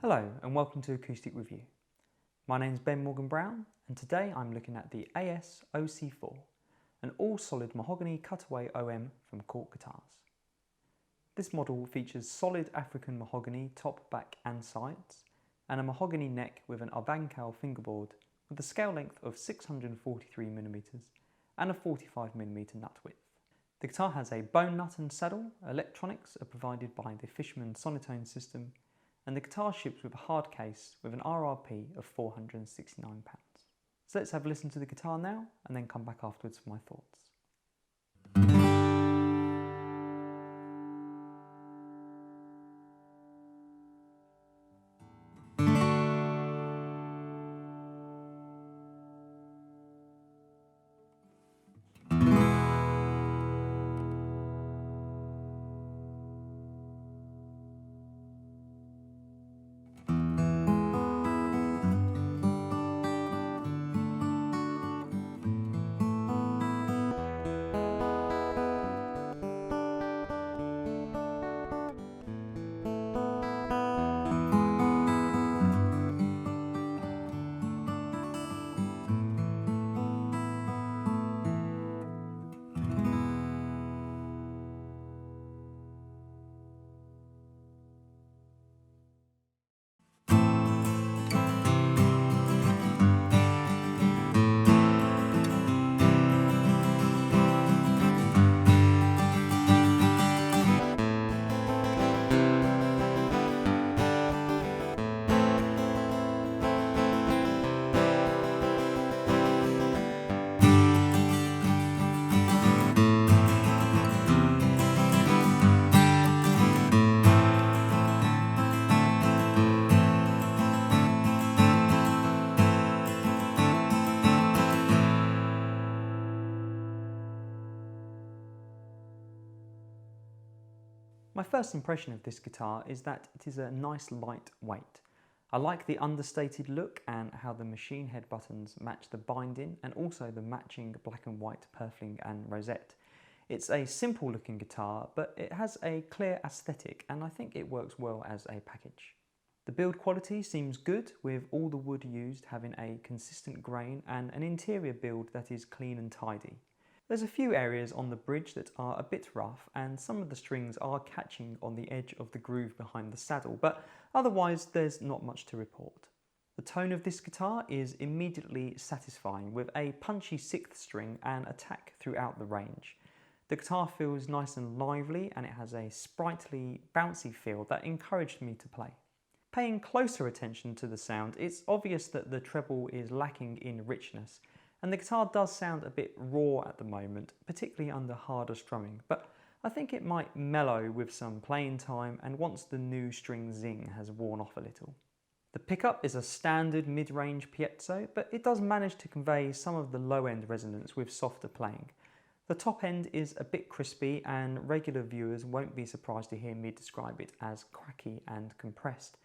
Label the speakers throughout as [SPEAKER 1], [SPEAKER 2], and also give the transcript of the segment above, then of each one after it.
[SPEAKER 1] Hello and welcome to Acoustic Review. My name's Ben Morgan Brown and today I'm looking at the AS OC4, an all-solid mahogany cutaway OM from Cort guitars. This model features solid African mahogany top, back and sides and a mahogany neck with an Arvancal fingerboard with a scale length of 643mm and a 45mm nut width. The guitar has a bone nut and saddle, electronics are provided by the Fishman Sonotone system, and the guitar ships with a hard case with an RRP of £469. So let's have a listen to the guitar now and then come back afterwards for my thoughts. My first impression of this guitar is that it is a nice light weight. I like the understated look and how the machine head buttons match the binding and also the matching black and white purfling and rosette. It's a simple looking guitar, but it has a clear aesthetic and I think it works well as a package. The build quality seems good, with all the wood used having a consistent grain and an interior build that is clean and tidy. There's a few areas on the bridge that are a bit rough and some of the strings are catching on the edge of the groove behind the saddle, but otherwise there's not much to report. The tone of this guitar is immediately satisfying, with a punchy 6th string and attack throughout the range. The guitar feels nice and lively and it has a sprightly, bouncy feel that encouraged me to play. Paying closer attention to the sound, it's obvious that the treble is lacking in richness, and the guitar does sound a bit raw at the moment, particularly under harder strumming, but I think it might mellow with some playing time and once the new string zing has worn off a little. The pickup is a standard mid-range piezo, but it does manage to convey some of the low-end resonance with softer playing. The top end is a bit crispy and regular viewers won't be surprised to hear me describe it as cracky and compressed.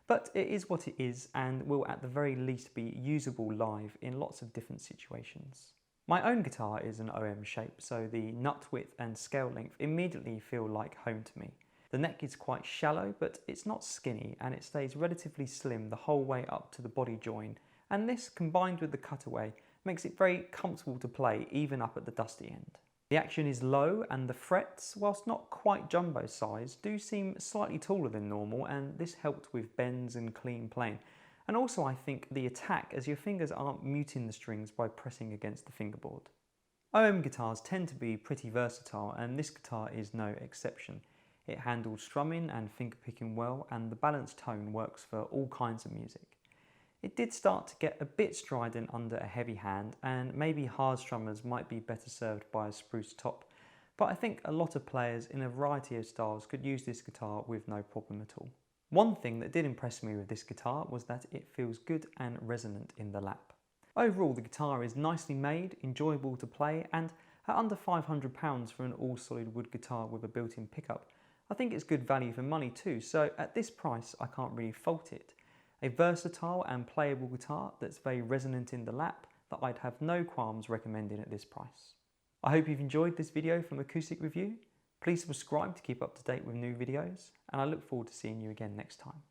[SPEAKER 1] But it is what it is and will at the very least be usable live in lots of different situations. My own guitar is an OM shape, so the nut width and scale length immediately feel like home to me. The neck is quite shallow, but it's not skinny and it stays relatively slim the whole way up to the body join, and this combined with the cutaway makes it very comfortable to play even up at the dusty end. The action is low and the frets, whilst not quite jumbo size, do seem slightly taller than normal, and this helped with bends and clean playing. And also I think the attack, as your fingers aren't muting the strings by pressing against the fingerboard. OM guitars tend to be pretty versatile and this guitar is no exception. It handles strumming and fingerpicking well, and the balanced tone works for all kinds of music. It did start to get a bit strident under a heavy hand, and maybe hard strummers might be better served by a spruce top, but I think a lot of players in a variety of styles could use this guitar with no problem at all. One thing that did impress me with this guitar was that it feels good and resonant in the lap. Overall, the guitar is nicely made, enjoyable to play, and at under £500 for an all-solid wood guitar with a built-in pickup, I think it's good value for money too, so at this price I can't really fault it. A versatile and playable guitar that's very resonant in the lap that I'd have no qualms recommending at this price. I hope you've enjoyed this video from Acoustic Review. Please subscribe to keep up to date with new videos, and I look forward to seeing you again next time.